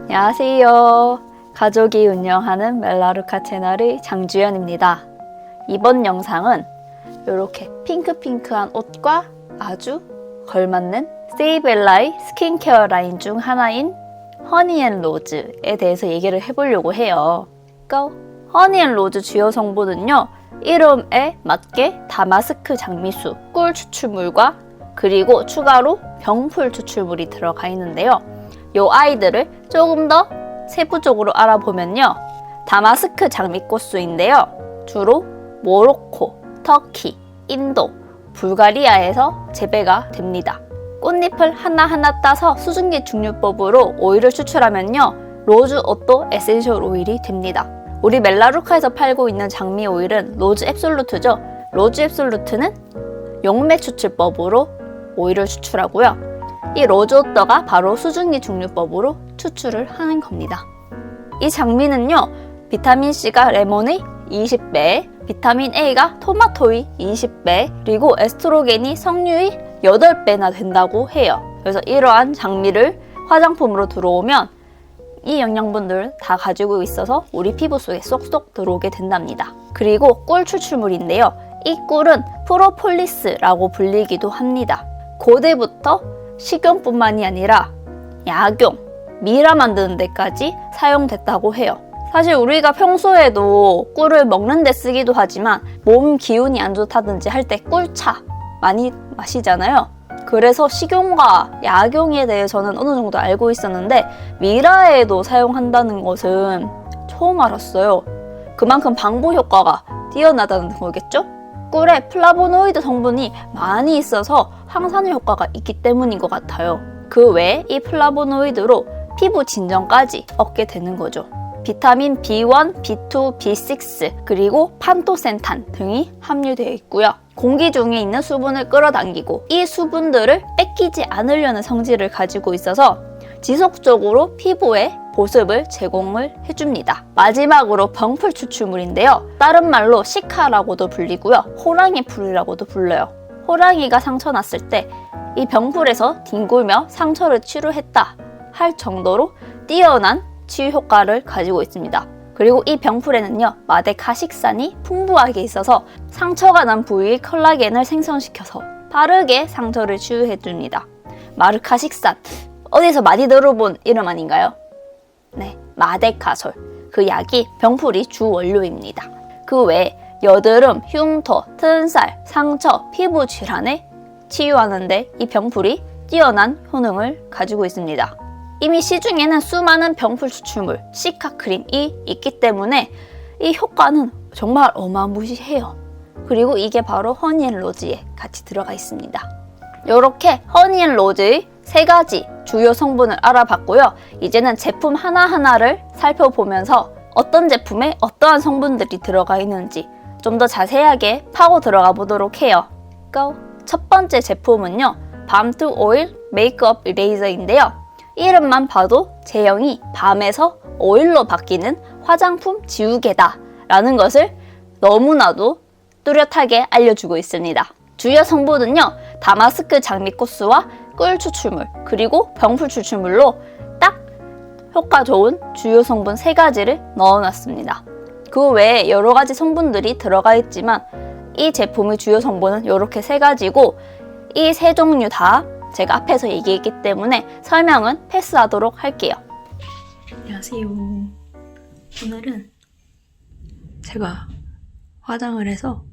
안녕하세요. 가족이 운영하는 멜라루카 채널의 장주연입니다. 이번 영상은 이렇게 핑크핑크한 옷과 아주 걸맞는 세이벨라의 스킨케어 라인 중 하나인 허니앤로즈에 대해서 얘기를 해보려고 해요. 허니앤로즈 주요 성분은요, 이름에 맞게 다마스크 장미수, 꿀 추출물과 그리고 추가로 병풀 추출물이 들어가 있는데요. 이 아이들을 조금 더 세부적으로 알아보면요, 다마스크 장미꽃수인데요, 주로 모로코, 터키, 인도, 불가리아에서 재배가 됩니다. 꽃잎을 하나하나 따서 수증기 증류법으로 오일을 추출하면요, 로즈 옷도 에센셜 오일이 됩니다. 우리 멜라루카에서 팔고 있는 장미 오일은 로즈 앱솔루트죠. 로즈 앱솔루트는 용매 추출법으로 오일을 추출하고요. 이 로즈 오더가 바로 수증기 증류법으로 추출을 하는 겁니다. 이 장미는요, 비타민C가 레몬의 20배, 비타민 A가 토마토의 20배, 그리고 에스트로겐이 석류의 8배나 된다고 해요. 그래서 이러한 장미를 화장품으로 들어오면 이 영양분들 다 가지고 있어서 우리 피부 속에 쏙쏙 들어오게 된답니다. 그리고 꿀 추출물인데요. 이 꿀은 프로폴리스라고 불리기도 합니다. 고대부터 식용뿐만이 아니라 약용, 미라 만드는 데까지 사용됐다고 해요. 사실 우리가 평소에도 꿀을 먹는 데 쓰기도 하지만 몸 기운이 안 좋다든지 할 때 꿀차 많이 마시잖아요. 그래서 식용과 약용에 대해서는 어느 정도 알고 있었는데 미라에도 사용한다는 것은 처음 알았어요. 그만큼 방부 효과가 뛰어나다는 거겠죠? 꿀에 플라보노이드 성분이 많이 있어서 항산화 효과가 있기 때문인 것 같아요. 그 외에 이 플라보노이드로 피부 진정까지 얻게 되는 거죠. 비타민 B1, B2, B6, 그리고 판토센탄 등이 함유되어 있고요. 공기 중에 있는 수분을 끌어당기고 이 수분들을 뺏기지 않으려는 성질을 가지고 있어서 지속적으로 피부에 보습을 제공을 해줍니다. 마지막으로 병풀 추출물인데요. 다른 말로 시카라고도 불리고요. 호랑이 풀이라고도 불러요. 호랑이가 상처 났을 때 이 병풀에서 뒹굴며 상처를 치료했다 할 정도로 뛰어난 치유 효과를 가지고 있습니다. 그리고 이 병풀에는요, 마데카식산이 풍부하게 있어서 상처가 난 부위의 콜라겐을 생성시켜서 빠르게 상처를 치유해줍니다. 마르카식산, 어디서 많이 들어본 이름 아닌가요? 네, 마데카솔. 그 약이 병풀이 주 원료입니다. 그 외에 여드름, 흉터, 튼살, 상처, 피부 질환에 치유하는데 이 병풀이 뛰어난 효능을 가지고 있습니다. 이미 시중에는 수많은 병풀 추출물, 시카크림이 있기 때문에 이 효과는 정말 어마무시해요. 그리고 이게 바로 허니앤로즈에 같이 들어가 있습니다. 이렇게 허니앤로즈의 3가지 주요 성분을 알아봤고요. 이제는 제품 하나하나를 살펴보면서 어떤 제품에 어떠한 성분들이 들어가 있는지 좀 더 자세하게 파고 들어가 보도록 해요. 첫 번째 제품은요, 밤투 오일 메이크업 이레이저인데요. 이름만 봐도 제형이 밤에서 오일로 바뀌는 화장품 지우개다 라는 것을 너무나도 뚜렷하게 알려주고 있습니다. 주요 성분은요, 다마스크 장미꽃수와 꿀 추출물, 그리고 병풀 추출물로 딱 효과 좋은 주요 성분 3가지를 넣어놨습니다. 그 외에 여러 가지 성분들이 들어가 있지만 이 제품의 주요 성분은 이렇게 3가지고 이 3종류 다 제가 앞에서 얘기했기 때문에 설명은 패스하도록 할게요. 안녕하세요. 오늘은 제가 화장을 해서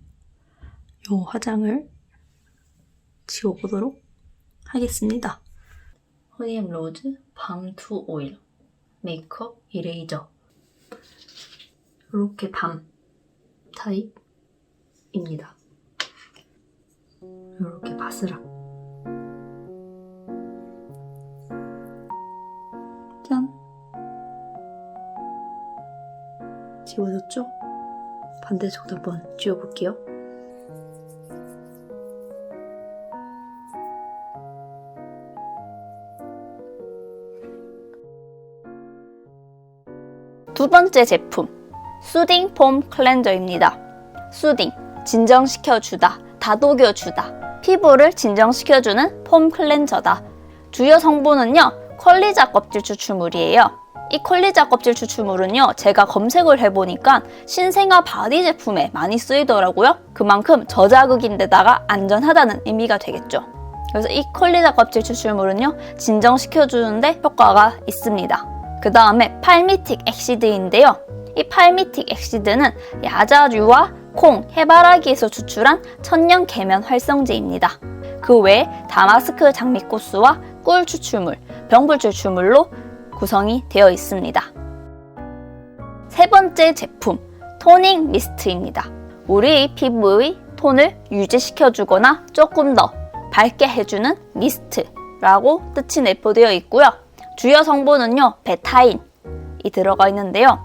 이 화장을 지워보도록 하겠습니다. 허니앤로즈 밤투 오일 메이크업 이레이저, 이렇게 밤 타입입니다. 이렇게 바스락. 짠! 지워졌죠? 반대쪽도 한번 지워볼게요. 두 번째 제품, 수딩 폼 클렌저입니다. 수딩, 진정시켜주다, 다독여주다. 피부를 진정시켜주는 폼 클렌저다. 주요 성분은요, 콜리자 껍질 추출물이에요. 이 콜리자 껍질 추출물은요, 제가 검색을 해보니까 신생아 바디 제품에 많이 쓰이더라고요. 그만큼 저자극인데다가 안전하다는 의미가 되겠죠. 그래서 이 콜리자 껍질 추출물은요, 진정시켜주는데 효과가 있습니다. 그 다음에 팔미틱 액시드인데요. 이 팔미틱 액시드는 야자류와 콩, 해바라기에서 추출한 천연 계면 활성제입니다. 그 외에 다마스크 장미꽃수와 꿀 추출물, 병풀 추출물로 구성이 되어 있습니다. 세 번째 제품, 토닝 미스트입니다. 우리 피부의 톤을 유지시켜주거나 조금 더 밝게 해주는 미스트라고 뜻이 내포되어 있고요. 주요 성분은요, 베타인이 들어가 있는데요.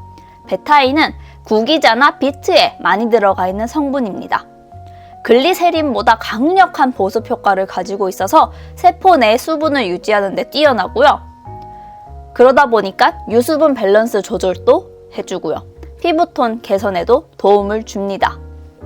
베타인은 구기자나 비트에 많이 들어가 있는 성분입니다. 글리세린보다 강력한 보습 효과를 가지고 있어서 세포 내 수분을 유지하는 데 뛰어나고요. 그러다 보니까 유수분 밸런스 조절도 해주고요. 피부톤 개선에도 도움을 줍니다.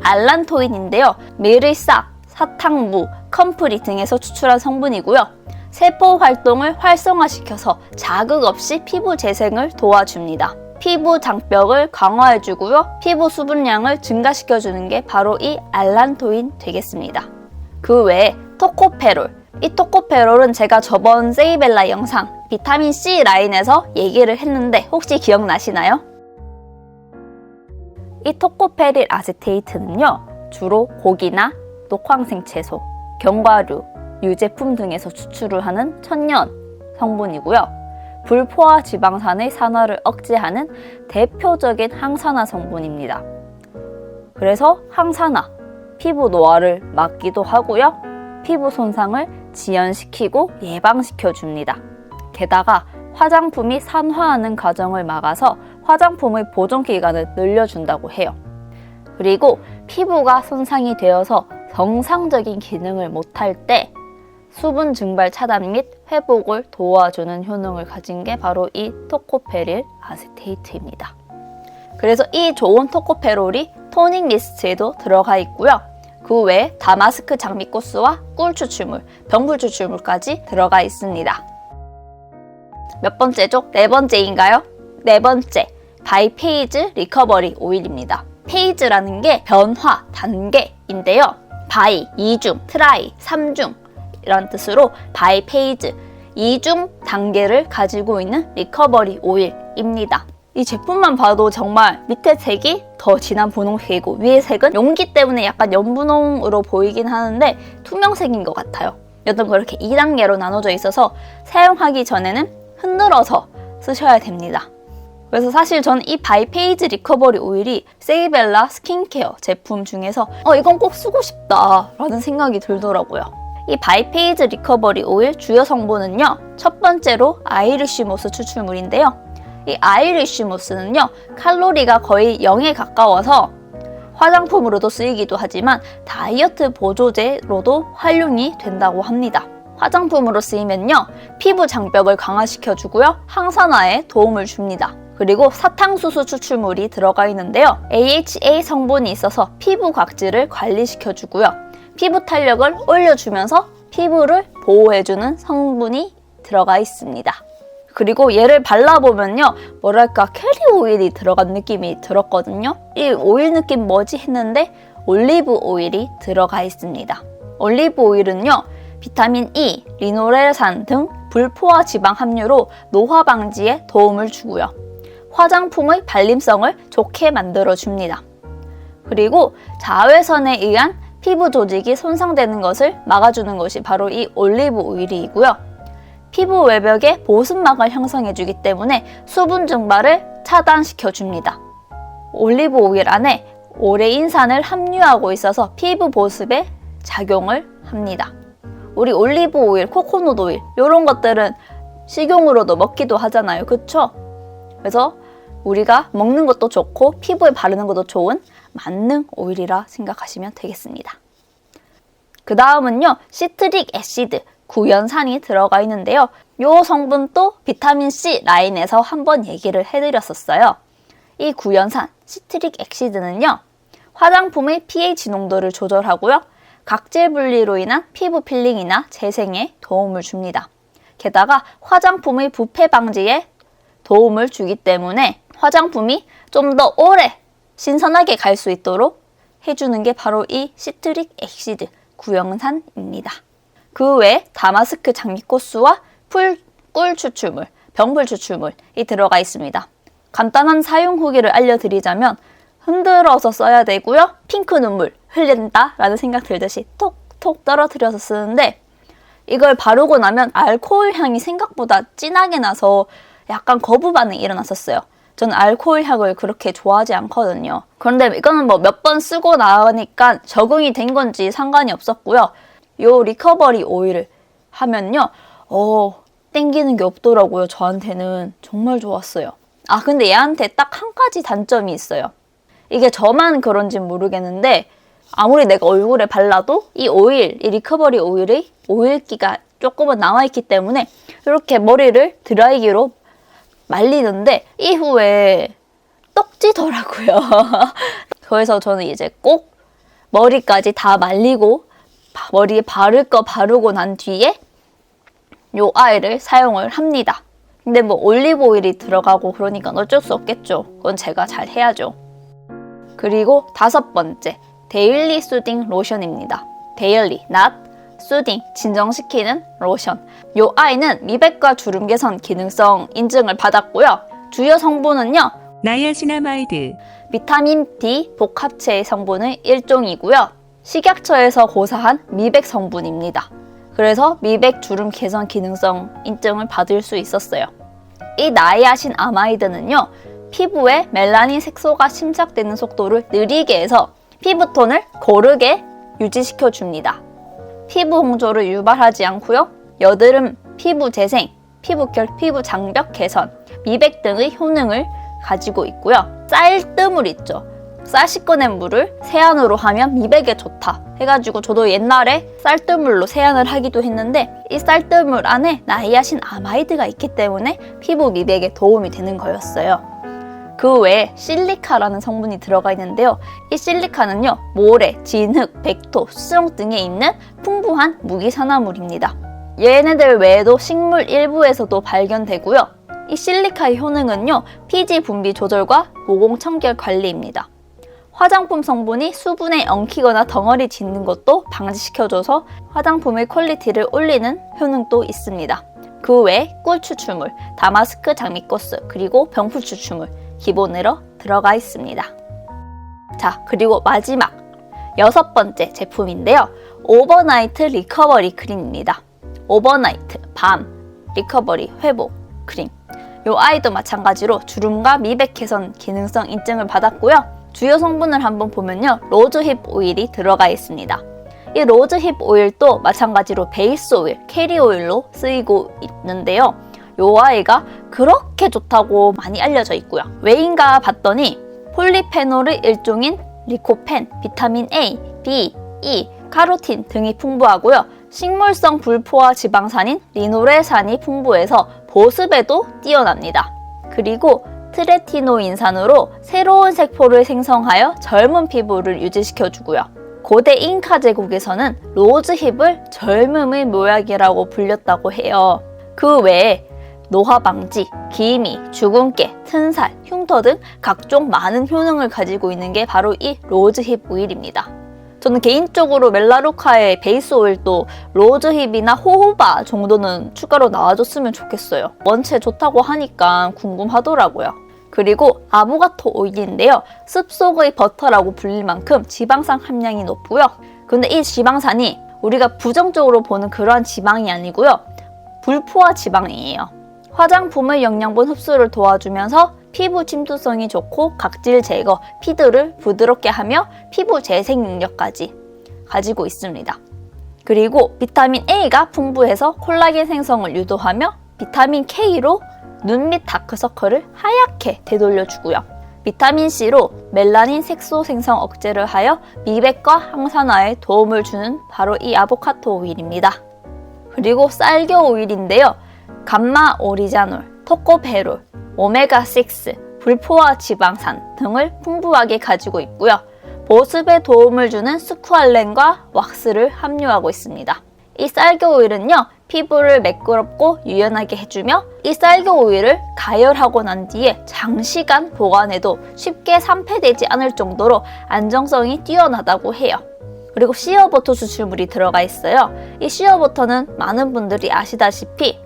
알란토인인데요. 밀의싹, 사탕무, 컴프리 등에서 추출한 성분이고요. 세포 활동을 활성화시켜서 자극 없이 피부 재생을 도와줍니다. 피부 장벽을 강화해주고요. 피부 수분량을 증가시켜주는 게 바로 이 알란토인 되겠습니다. 그 외에 토코페롤. 이 토코페롤은 제가 저번 세이벨라 영상 비타민C 라인에서 얘기를 했는데 혹시 기억나시나요? 이 토코페릴 아세테이트는요, 주로 고기나 녹황생 채소, 견과류, 유제품 등에서 추출을 하는 천연 성분이고요. 불포화 지방산의 산화를 억제하는 대표적인 항산화 성분입니다. 그래서 항산화, 피부 노화를 막기도 하고요. 피부 손상을 지연시키고 예방시켜 줍니다. 게다가 화장품이 산화하는 과정을 막아서 화장품의 보존 기간을 늘려준다고 해요. 그리고 피부가 손상이 되어서 정상적인 기능을 못할 때 수분 증발 차단 및 회복을 도와주는 효능을 가진 게 바로 이 토코페릴 아세테이트입니다. 그래서 이 좋은 토코페롤이 토닝 미스트에도 들어가 있고요. 그 외에 다마스크 장미꽃수와 꿀 추출물, 병풀 추출물까지 들어가 있습니다. 몇 번째죠? 네 번째인가요? 네 번째, 바이페이즈 리커버리 오일입니다. 페이즈라는 게 변화, 단계인데요. 바이, 이중, 트라이, 삼중 이런 뜻으로 바이페이즈, 이중 단계를 가지고 있는 리커버리 오일입니다. 이 제품만 봐도 정말 밑에 색이 더 진한 분홍색이고 위에 색은 용기 때문에 약간 연분홍으로 보이긴 하는데 투명색인 것 같아요. 여튼 그렇게 2단계로 나눠져 있어서 사용하기 전에는 흔들어서 쓰셔야 됩니다. 그래서 사실 저는 이 바이페이즈 리커버리 오일이 세이벨라 스킨케어 제품 중에서 이건 꼭 쓰고 싶다 라는 생각이 들더라고요. 이 바이페이즈 리커버리 오일 주요 성분은요, 첫 번째로 아이리쉬 모스 추출물인데요. 이 아이리쉬 모스는요, 칼로리가 거의 0에 가까워서 화장품으로도 쓰이기도 하지만 다이어트 보조제로도 활용이 된다고 합니다. 화장품으로 쓰이면요, 피부 장벽을 강화시켜주고요, 항산화에 도움을 줍니다. 그리고 사탕수수 추출물이 들어가 있는데요. AHA 성분이 있어서 피부 각질을 관리시켜주고요. 피부 탄력을 올려주면서 피부를 보호해주는 성분이 들어가 있습니다. 그리고 얘를 발라보면요, 뭐랄까 캐리 오일이 들어간 느낌이 들었거든요. 이 오일 느낌 뭐지 했는데 올리브 오일이 들어가 있습니다. 올리브 오일은요, 비타민 E, 리노렐산 등 불포화 지방 함유로 노화 방지에 도움을 주고요. 화장품의 발림성을 좋게 만들어줍니다. 그리고 자외선에 의한 피부 조직이 손상되는 것을 막아주는 것이 바로 이 올리브 오일이고요. 피부 외벽에 보습막을 형성해주기 때문에 수분 증발을 차단시켜줍니다. 올리브 오일 안에 오레인산을 함유하고 있어서 피부 보습에 작용을 합니다. 우리 올리브 오일, 코코넛 오일 이런 것들은 식용으로도 먹기도 하잖아요. 그쵸? 그래서 우리가 먹는 것도 좋고 피부에 바르는 것도 좋은 만능 오일이라 생각하시면 되겠습니다. 그 다음은요, 시트릭 애시드, 구연산이 들어가 있는데요. 이 성분도 비타민C 라인에서 한번 얘기를 해드렸었어요. 이 구연산, 시트릭 애시드는요, 화장품의 pH 농도를 조절하고요, 각질 분리로 인한 피부 필링이나 재생에 도움을 줍니다. 게다가 화장품의 부패 방지에 도움을 주기 때문에 화장품이 좀 더 오래 신선하게 갈 수 있도록 해주는 게 바로 이 시트릭 액시드 구연산입니다. 그 외에 다마스크 장미꽃수와 꿀 추출물, 병풀 추출물이 들어가 있습니다. 간단한 사용 후기를 알려드리자면 흔들어서 써야 되고요. 핑크 눈물 흘린다 라는 생각 들듯이 톡톡 떨어뜨려서 쓰는데 이걸 바르고 나면 알코올 향이 생각보다 진하게 나서 약간 거부 반응이 일어났었어요. 저는 알코올 향을 그렇게 좋아하지 않거든요. 그런데 이거는 뭐 몇 번 쓰고 나니까 적응이 된 건지 상관이 없었고요. 요 리커버리 오일을 하면요. 땡기는 게 없더라고요. 저한테는 정말 좋았어요. 아 근데 얘한테 딱 한 가지 단점이 있어요. 이게 저만 그런지 모르겠는데 아무리 내가 얼굴에 발라도 이 리커버리 오일의 오일기가 조금은 남아있기 때문에 이렇게 머리를 드라이기로 말리는데 이후에 떡지더라고요. 그래서 저는 이제 꼭 머리까지 다 말리고 머리에 바를 거 바르고 난 뒤에 요 아이를 사용을 합니다. 근데 뭐 올리브 오일이 들어가고 그러니까 어쩔 수 없겠죠. 그건 제가 잘 해야죠. 그리고 5번째, 데일리 수딩 로션입니다. 데일리, not 수딩, 진정시키는 로션. 요 아이는 미백과 주름 개선 기능성 인증을 받았고요. 주요 성분은요. 나야시나마이드, 비타민 D 복합체의 성분의 일종이고요. 식약처에서 고사한 미백 성분입니다. 그래서 미백 주름 개선 기능성 인증을 받을 수 있었어요. 이 나이아신 아마이드는요. 피부에 멜라닌 색소가 침착되는 속도를 느리게 해서 피부톤을 고르게 유지시켜줍니다. 피부 홍조를 유발하지 않고요. 여드름, 피부 재생, 피부결, 피부 장벽 개선, 미백 등의 효능을 가지고 있고요. 쌀뜨물 있죠. 쌀 씻어낸 물을 세안으로 하면 미백에 좋다 해가지고 저도 옛날에 쌀뜨물로 세안을 하기도 했는데 이 쌀뜨물 안에 나이아신 아마이드가 있기 때문에 피부 미백에 도움이 되는 거였어요. 그 외에 실리카라는 성분이 들어가 있는데요. 이 실리카는요. 모래, 진흙, 백토, 수정 등에 있는 풍부한 무기산화물입니다. 얘네들 외에도 식물 일부에서도 발견되고요. 이 실리카의 효능은요. 피지 분비 조절과 모공 청결 관리입니다. 화장품 성분이 수분에 엉키거나 덩어리 짓는 것도 방지시켜줘서 화장품의 퀄리티를 올리는 효능도 있습니다. 그 외에 꿀 추출물, 다마스크 장미꽃수, 그리고 병풀 추출물 기본으로 들어가 있습니다. 자, 그리고 마지막 6번째 제품인데요. 오버나이트 리커버리 크림입니다. 오버나이트, 밤, 리커버리, 회복 크림. 이 아이도 마찬가지로 주름과 미백 개선 기능성 인증을 받았고요. 주요 성분을 한번 보면요. 로즈힙 오일이 들어가 있습니다. 이 로즈힙 오일도 마찬가지로 베이스 오일, 캐리 오일로 쓰이고 있는데요. 이 아이가 그렇게 좋다고 많이 알려져 있고요. 왜인가 봤더니 폴리페놀의 일종인 리코펜, 비타민 A, B, E, 카로틴 등이 풍부하고요. 식물성 불포화 지방산인 리노레산이 풍부해서 보습에도 뛰어납니다. 그리고 트레티노인산으로 새로운 세포를 생성하여 젊은 피부를 유지시켜주고요. 고대 잉카 제국에서는 로즈힙을 젊음의 묘약이라고 불렸다고 해요. 그 외에 노화 방지, 기미, 주근깨, 튼살, 흉터 등 각종 많은 효능을 가지고 있는 게 바로 이 로즈힙 오일입니다. 저는 개인적으로 멜라루카의 베이스 오일도 로즈힙이나 호호바 정도는 추가로 나와줬으면 좋겠어요. 원체 좋다고 하니까 궁금하더라고요. 그리고 아보가토 오일인데요. 습속의 버터라고 불릴 만큼 지방산 함량이 높고요. 근데 이 지방산이 우리가 부정적으로 보는 그러한 지방이 아니고요. 불포화 지방이에요. 화장품의 영양분 흡수를 도와주면서 피부 침투성이 좋고 각질 제거, 피드를 부드럽게 하며 피부 재생 능력까지 가지고 있습니다. 그리고 비타민 A가 풍부해서 콜라겐 생성을 유도하며 비타민 K로 눈 밑 다크서클을 하얗게 되돌려주고요. 비타민 C로 멜라닌 색소 생성 억제를 하여 미백과 항산화에 도움을 주는 바로 이 아보카토 오일입니다. 그리고 쌀겨 오일인데요. 감마 오리자놀, 토코페롤, 오메가6, 불포화 지방산 등을 풍부하게 가지고 있고요. 보습에 도움을 주는 스쿠알렌과 왁스를 함유하고 있습니다. 이 쌀겨 오일은요, 피부를 매끄럽고 유연하게 해주며 이 쌀겨 오일을 가열하고 난 뒤에 장시간 보관해도 쉽게 산패되지 않을 정도로 안정성이 뛰어나다고 해요. 그리고 시어버터 추출물이 들어가 있어요. 이 시어버터는 많은 분들이 아시다시피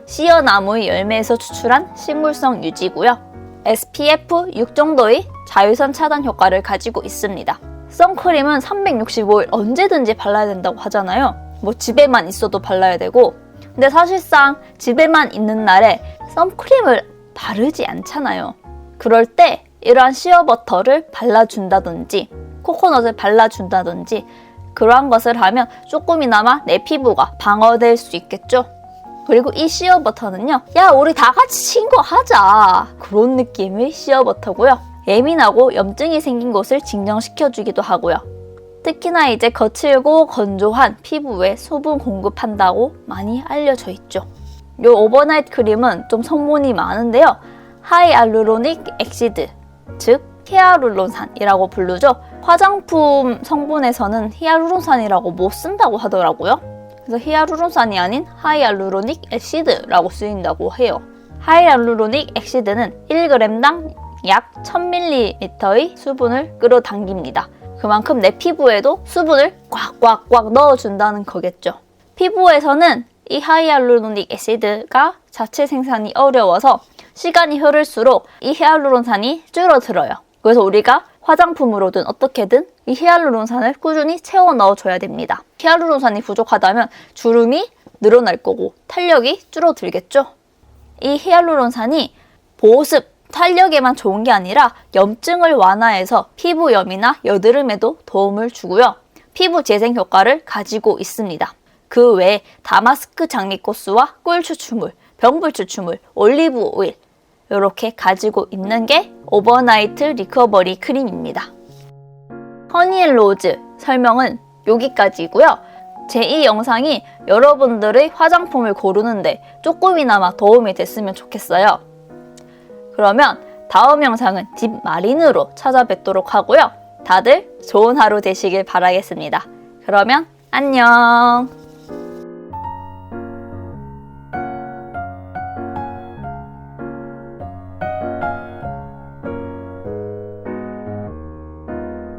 시어나무의 열매에서 추출한 식물성 유지고요. SPF 6 정도의 자외선 차단 효과를 가지고 있습니다. 선크림은 365일 언제든지 발라야 된다고 하잖아요. 뭐 집에만 있어도 발라야 되고, 근데 사실상 집에만 있는 날에 선크림을 바르지 않잖아요. 그럴 때 이러한 시어버터를 발라준다든지 코코넛을 발라준다든지 그러한 것을 하면 조금이나마 내 피부가 방어될 수 있겠죠. 그리고 이 시어버터는요, 야 우리 다 같이 친구하자, 그런 느낌의 시어버터고요. 예민하고 염증이 생긴 곳을 진정시켜주기도 하고요. 특히나 이제 거칠고 건조한 피부에 수분 공급한다고 많이 알려져 있죠. 이 오버나이트 크림은 좀 성분이 많은데요. 하이알루로닉 액시드, 즉 히알루론산이라고 부르죠. 화장품 성분에서는 히알루론산이라고 못 쓴다고 하더라고요. 그래서 히알루론산이 아닌 하이알루로닉 액시드라고 쓰인다고 해요. 하이알루로닉 액시드는 1g당 약 1000ml의 수분을 끌어당깁니다. 그만큼 내 피부에도 수분을 꽉꽉꽉 넣어준다는 거겠죠. 피부에서는 이 하이알루로닉 액시드가 자체 생산이 어려워서 시간이 흐를수록 이 히알루론산이 줄어들어요. 그래서 우리가 화장품으로든 어떻게든 이 히알루론산을 꾸준히 채워 넣어줘야 됩니다. 히알루론산이 부족하다면 주름이 늘어날 거고 탄력이 줄어들겠죠. 이 히알루론산이 보습, 탄력에만 좋은 게 아니라 염증을 완화해서 피부염이나 여드름에도 도움을 주고요. 피부 재생 효과를 가지고 있습니다. 그 외에 다마스크 장미꽃수와 꿀 추출물, 병불 추출물, 올리브 오일 이렇게 가지고 있는 게 오버나이트 리커버리 크림입니다. 허니앤로즈 설명은 여기까지고요. 제2 영상이 여러분들의 화장품을 고르는데 조금이나마 도움이 됐으면 좋겠어요. 그러면 다음 영상은 딥마린으로 찾아뵙도록 하고요. 다들 좋은 하루 되시길 바라겠습니다. 그러면 안녕!